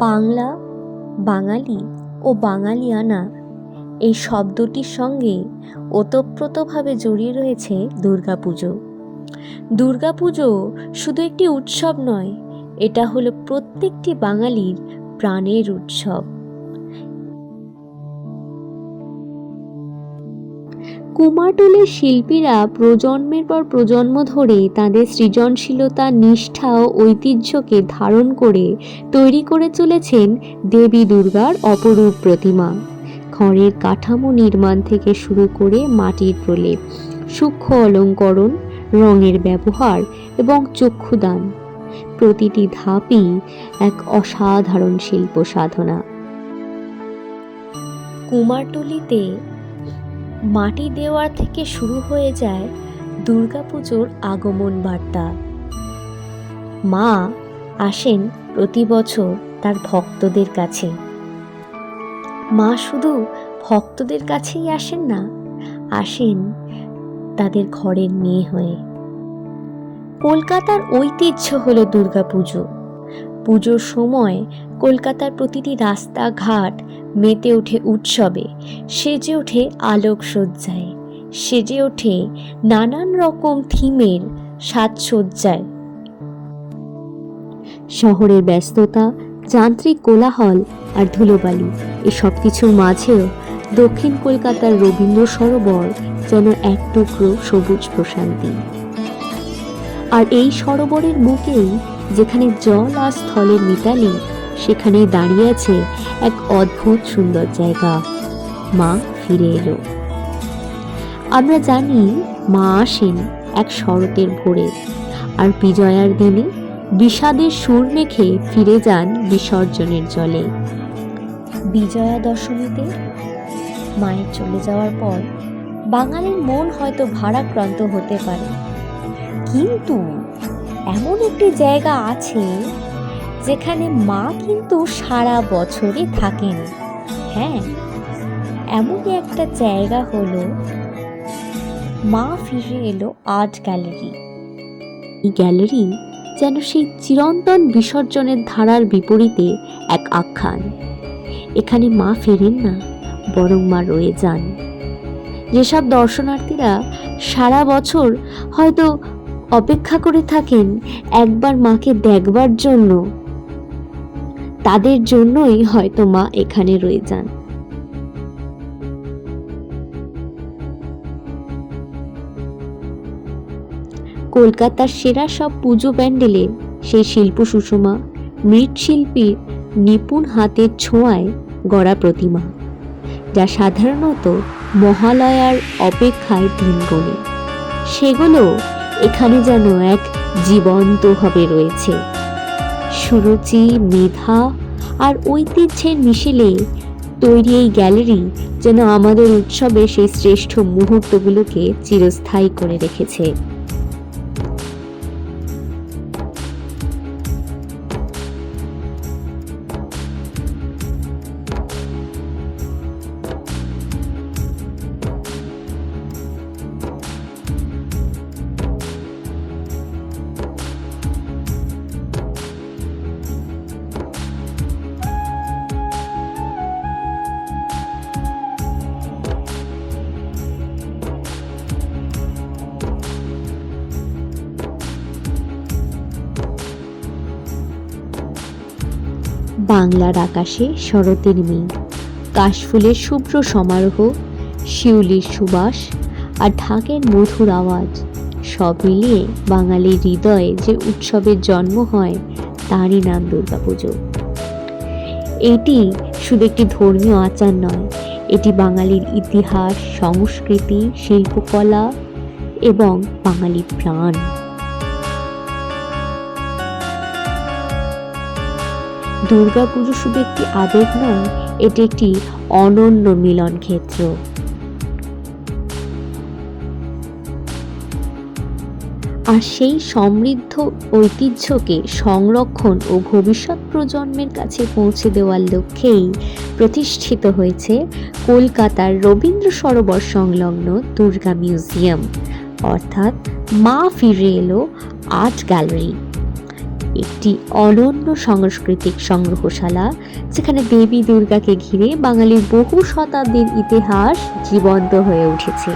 বাংলা, বাঙালি ও বাঙালিয়ানা এই শব্দটির সঙ্গে ওতপ্রোতভাবে জড়িয়ে রয়েছে দুর্গাপুজো। দুর্গাপুজো শুধু একটি উৎসব নয়, এটা হলো প্রত্যেকটি বাঙালির প্রাণের উৎসব। কুমারটুলির শিল্পীরা প্রজন্মের পর প্রজন্ম ধরে তাদের সৃজনশীলতা, নিষ্ঠা ও ঐতিহ্যকে ধারণ করে তৈরি করে চলেছেন দেবী দুর্গার অপরূপ প্রতিমা। খড়ের কাঠামো নির্মাণ থেকে শুরু করে মাটির প্রলেপ, সূক্ষ্ম অলঙ্করণ, রঙের ব্যবহার এবং চক্ষুদান, প্রতিটি ধাপই এক অসাধারণ শিল্প সাধনা। কুমারটুলিতে মাটি দেওয়ার থেকে শুরু হয়ে যায় দুর্গাপুজোর আগমন বার্তা। মা আসেন প্রতি বছর তার ভক্তদের কাছে। মা শুধু ভক্তদের কাছেই আসেন না, আসেন তাদের ঘরের মেয়ে হয়ে। কলকাতার ঐতিহ্য হলো দুর্গাপুজো। পুজোর সময় কলকাতার প্রতিটি রাস্তাঘাট মেতে ওঠে উৎসবে, সেজে ওঠে আলোকসজ্জায়, সেজে ওঠে নানান রকম থিমের সাজসজ্জায়। শহরের ব্যস্ততা, যান্ত্রিক কোলাহল আর ধুলোবালি এসব কিছুর মাঝেও দক্ষিণ কলকাতার রবীন্দ্র সরোবর যেন এক টুকরো সবুজ প্রশান্তি। আর এই সরোবরের বুকেই যেখানে জল আর স্থলের মিতালি, সেখানেই দাঁড়িয়ে আছে এক অদ্ভুত সুন্দর জায়গা। মা ফিরে এলো। আমরা জানি মা আসেন এক শরতের ভোরে, আর বিজয়ার দিনে বিষাদের সুর মেখে ফিরে যান বিসর্জনের জলে। বিজয়া দশমীতে মায়ের চলে যাওয়ার পর বাঙালির মন হয়তো ভারাক্রান্ত হতে পারে, কিন্তু এমন একটি জায়গা আছে যেখানে মা কিন্তু সারা বছরই থাকেন। হ্যাঁ, এমনই একটা জায়গা হলো মা ফিরে এলো আর্ট গ্যালারি। এই গ্যালারি যেন সেই চিরন্তন বিসর্জনের ধারার বিপরীতে এক আখ্যান। এখানে মা ফেরেন না, বরং মা রয়ে যান। যেসব দর্শনার্থীরা সারা বছর হয়তো অপেক্ষা করে থাকেন একবার মাকে দেখবার জন্য, তাদের জন্যই হয়তো মা এখানে রয়ে যান। কলকাতার সেরা সব পুজো প্যান্ডেলে সেই শিল্প সুষমা, মৃৎশিল্পীর নিপুণ হাতের ছোঁয়ায় গড়া প্রতিমা, যা সাধারণত মহালয়ার অপেক্ষায় দিন গোনে, সেগুলো এখানে যেন এক জীবন্তভাবে রয়েছে। সুরুচি, মেধা আর ঐতিহ্যের মিশেলে তৈরি এই গ্যালারি যেন আমাদের উৎসবে সেই শ্রেষ্ঠ মুহূর্তগুলোকে চিরস্থায়ী করে রেখেছে। বাংলার আকাশে শরতের মেঘ, কাশফুলের শুভ্র সমারোহ, শিউলির সুবাস আর ঢাকের মধুর আওয়াজ, সব মিলিয়ে বাঙালির হৃদয়ে যে উৎসবের জন্ম হয়, তারই নাম দুর্গাপুজো। এটি শুধু একটি ধর্মীয় আচার নয়, এটি বাঙালির ইতিহাস, সংস্কৃতি, শিল্পকলা এবং বাঙালির প্রাণ। দুর্গাপুজো শুধু একটি আবেগ নয়, এটি একটি অনন্য মিলন ক্ষেত্র। আর সেই সমৃদ্ধ ঐতিহ্যকে সংরক্ষণ ও ভবিষ্যৎ প্রজন্মের কাছে পৌঁছে দেওয়ার লক্ষ্যেই প্রতিষ্ঠিত হয়েছে কলকাতার রবীন্দ্র সরোবর সংলগ্ন দুর্গা মিউজিয়াম, অর্থাৎ মা ফিরে এলো আর্ট গ্যালারি। একটি অনন্য সাংস্কৃতিক সংগ্রহশালা, যেখানে দেবী দুর্গাকে ঘিরে বাঙালির বহু শতাব্দীর ইতিহাস জীবন্ত হয়ে উঠেছে।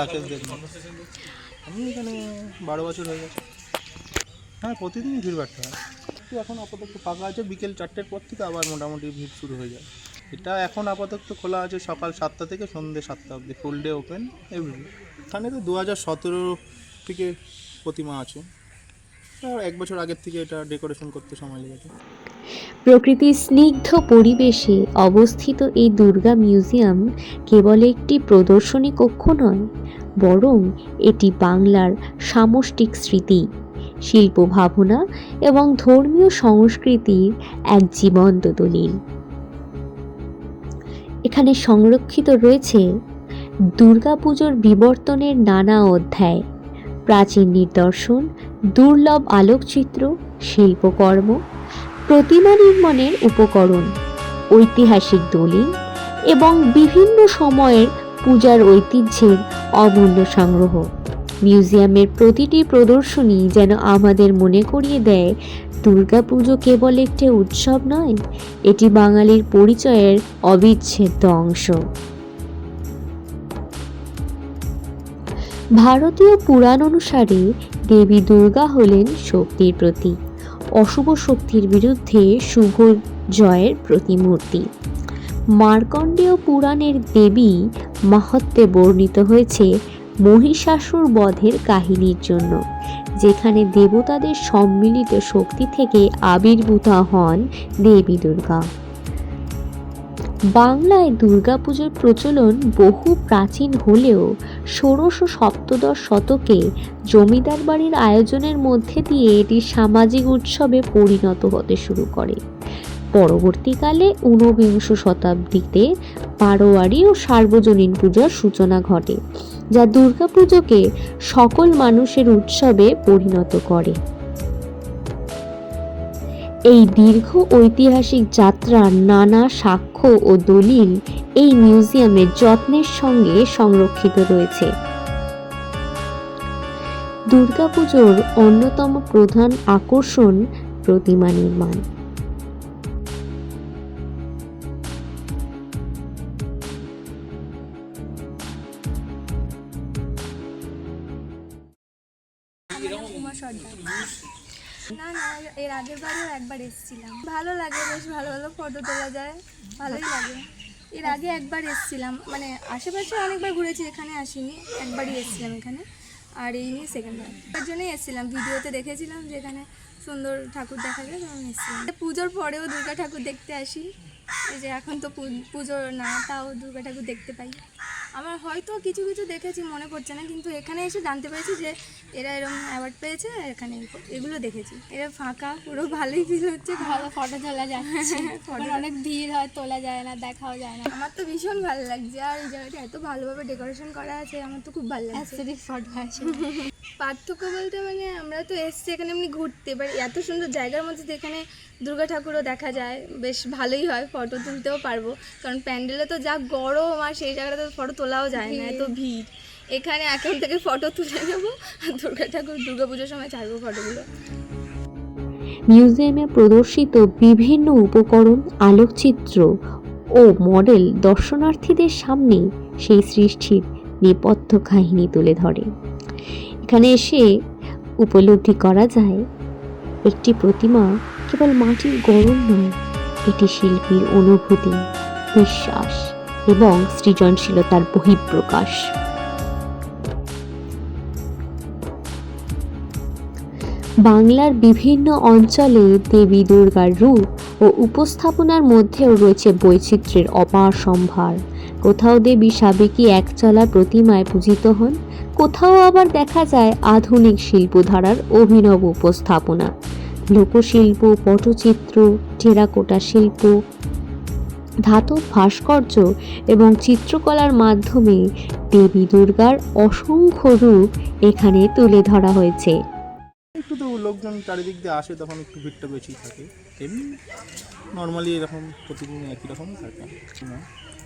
রাকেশ দেখুন, আমি এখানে 12 বছর হয়ে গেছে। হ্যাঁ, প্রতিদিনই ভিড় বাড়তে হয়। তো এখন আপাতত ফাঁকা আছে, বিকেল 4টের পর থেকে আবার মোটামুটি ভিড় শুরু হয়ে যায়। এটা এখন আপাতত খোলা আছে সকাল 7টা থেকে সন্ধ্যে 7টা অবধি, ফুল ডে ওপেন এভরিডে। এখানে তো 2017 থেকে প্রতিমা আছে, আর 1 বছর আগের থেকে এটা ডেকোরেশন করতে সময় লেগেছে। প্রকৃতির স্নিগ্ধ পরিবেশে অবস্থিত এই দুর্গা মিউজিয়াম কেবল একটি প্রদর্শনী কক্ষ নয়, বরং এটি বাংলার সামষ্টিক স্মৃতি, শিল্প ভাবনা এবং ধর্মীয় সংস্কৃতির এক জীবন্ত দলিল। এখানে সংরক্ষিত রয়েছে দুর্গাপুজোর বিবর্তনের নানা অধ্যায়, প্রাচীন নিদর্শন, দুর্লভ আলোকচিত্র, শিল্পকর্ম, প্রতিমা নির্মাণের উপকরণ, ঐতিহাসিক দলিল এবং বিভিন্ন সময়ের পূজার ঐতিহ্যের অমূল্য সংগ্রহ। মিউজিয়ামের প্রতিটি প্রদর্শনী যেন আমাদের মনে করিয়ে দেয়, দুর্গাপুজো কেবল একটি উৎসব নয়, এটি বাঙালির পরিচয়ের অবিচ্ছেদ্য অংশ। ভারতীয় পুরাণ অনুসারে দেবী দুর্গা হলেন শক্তির প্রতীক, অশুভ শক্তির বিরুদ্ধে শুভ জয়ের প্রতিমূর্তি। মার্কণ্ডেয় পুরাণের দেবী মাহাত্ম্যে বর্ণিত হয়েছে মহিষাসুর বধের কাহিনীর জন্য, যেখানে দেবতাদের সম্মিলিত শক্তি থেকে আবির্ভূত হন দেবী দুর্গা। বাংলায় দুর্গাপুজোর প্রচলন বহু প্রাচীন হলেও 1600-17 শতকে জমিদার বাড়ির আয়োজনের মধ্যে দিয়ে এটি সামাজিক উৎসবে পরিণত হতে শুরু করে। পরবর্তীকালে 19বিংশ শতাব্দীতে বারোয়ারি ও সার্বজনীন পূজার সূচনা ঘটে, যা দুর্গাপুজোকে সকল মানুষের উৎসবে পরিণত করে। এই দীর্ঘ ঐতিহাসিক যাত্রার নানা সাক্ষ্য ও দলিল এই মিউজিয়ামে যত্নের সঙ্গে সংরক্ষিত রয়েছে। দুর্গাপুজোর অন্যতম প্রধান আকর্ষণ প্রতিমা নির্মাণ। না না, এর আগের বারেও একবার এসেছিলাম, ভালো লাগে, বেশ ভালো ভালো ফটো তোলা যায়, ভালোই লাগে। এর আগে একবার এসেছিলাম, মানে আশেপাশে অনেকবার ঘুরেছি, এখানে আসিনি, একবারই এসেছিলাম এখানে, আর এই নিয়ে সেকেন্ডবার। তার জন্যই এসেছিলাম, ভিডিওতে দেখেছিলাম যে এখানে সুন্দর ঠাকুর দেখা যায়, তখন এসেছিলাম। পুজোর পরেও দুর্গা ঠাকুর দেখতে আসি, এই যে এখন তো পুজো না, তাও দুর্গা ঠাকুর দেখতে পাই। আমার হয়তো কিছু কিছু দেখেছি, মনে পড়ছে না, কিন্তু এখানে এসে জানতে পেরেছি যে এরা এরকম অ্যাওয়ার্ড পেয়েছে, এখানে এগুলো দেখেছি। এরা ফাঁকা, পুরো ভালোই ফিল হচ্ছে, ভালো ফটো তোলা যাচ্ছে, অনেক ভিড় হয়, তোলা যায় না, দেখাও যায় না। আমার তো ভীষণ ভালো লাগছে, আর এই জায়গাটা এত ভালোভাবে ডেকোরেশন করা আছে, আমার তো খুব ভালো লাগছে। ফটো আছে পার্থক্য বলতে, মানে আমরা তো এসছি এখানে এমনি ঘুরতে, এবার এত সুন্দর জায়গার মধ্যে এখানে দুর্গা ঠাকুরও দেখা যায়, বেশ ভালোই হয়, ফটো তুলতেও পারবো, কারণ প্যান্ডেলে তো যা গরম, আর সেই জায়গাটা তো ফটো তোলাও যায় না, এত ভিড়। এখানে এখন থেকে ফটো তুলে নেবো, আর দুর্গা ঠাকুর দুর্গাপুজোর সময় ছাড়বো ফটোগুলো। মিউজিয়ামে প্রদর্শিত বিভিন্ন উপকরণ, আলোকচিত্র ও মডেল দর্শনার্থীদের সামনে সেই সৃষ্টির নেপথ্য কাহিনী তুলে ধরে। এখানে এসে উপলব্ধি করা যায়, একটি প্রতিমা কেবল মাটির গড়ন নয়, এটি শিল্পীর অনুভূতি, বিশ্বাস এবং সৃজনশীলতার বহিঃপ্রকাশ। বাংলার বিভিন্ন অঞ্চলে দেবী দুর্গার রূপ ও উপস্থাপনার মধ্যেও রয়েছে বৈচিত্র্যের অপার সম্ভার। কোথাও দেবী সাবেকি একচলা প্রতিমায় পূজিত হন, কোথাও আবার দেখা যায় আধুনিক শিল্পধারার অভিনব উপস্থাপনা। লোকশিল্প, পটচিত্র, টেরাকোটা শিল্প, ধাতব ভাস্কর্য এবং চিত্রকলার মাধ্যমে দেবী দুর্গার অসংখ্য রূপ এখানে তুলে ধরা হয়েছে। একটু তো লোকজন চারিদিক দিয়ে আসে, তখন একটু ভিড়টা বেশি থাকে। এমনি নর্মালি এরকম প্রতিদিন একই রকমই থাকে না।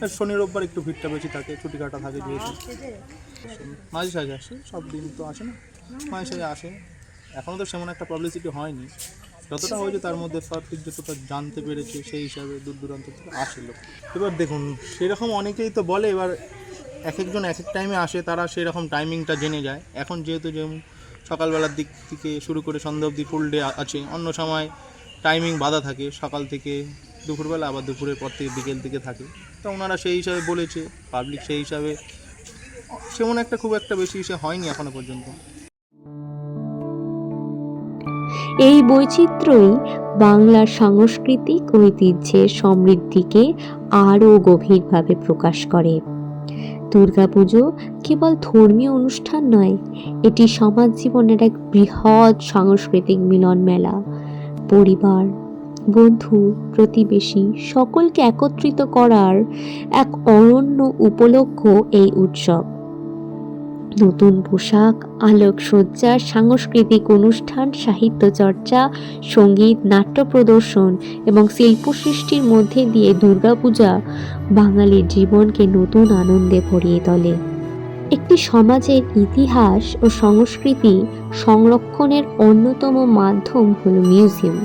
আর শনি রোববার একটু ভিড়টা বেশি থাকে, ছুটি কাটা থাকে যেহেতু। মাঝে সাঝে আসে, সব দিন তো আসে না, মাঝে সাঝে আসে। এখনও তো সেমন একটা পাবলিসিটি হয়নি, যতটা হয়েছে তার মধ্যে সঠিক যতটা জানতে পেরেছে সেই হিসাবে দূর দূরান্ত থেকে আসে লোক। এবার দেখুন সেরকম অনেকেই তো বলে, এবার এক একজন এক এক টাইমে আসে, তারা সেরকম টাইমিংটা জেনে যায়। এখন যেহেতু যেমন সকালবেলার দিক থেকে শুরু করে সন্ধ্যা অবধি ফুল ডে আছে, অন্য সময় টাইমিং বাধা থাকে, সকাল থেকে দুপুরবেলা, আবার দুপুরের পর থেকে বিকেল থেকে থাকে। তো ওনারা সেই হিসাবে বলেছে, পাবলিক সেই হিসাবে সেমন একটা খুব একটা বেশি হিসেবে হয়নি এখনো পর্যন্ত। এই বৈচিত্র্যই বাংলার সাংস্কৃতিক ঐতিহ্যের সমৃদ্ধিকে আরও গভীরভাবে প্রকাশ করে। দুর্গাপুজো কেবল ধর্মীয় অনুষ্ঠান নয়, এটি সমাজ জীবনের এক বৃহৎ সাংস্কৃতিক মিলন মেলা। পরিবার, বন্ধু, প্রতিবেশী সকলকে একত্রিত করার এক অনন্য উপলক্ষ এই উৎসব। নতুন পোশাক, আলোকসজ্জা, সাংস্কৃতিক অনুষ্ঠান, সাহিত্য চর্চা, সঙ্গীত, নাট্য প্রদর্শন এবং শিল্প সৃষ্টির মধ্যে দিয়ে দুর্গাপূজা বাঙালির জীবনকে নতুন আনন্দে ভরিয়ে তোলে। একটি সমাজের ইতিহাস ও সংস্কৃতি সংরক্ষণের অন্যতম মাধ্যম হল মিউজিয়াম।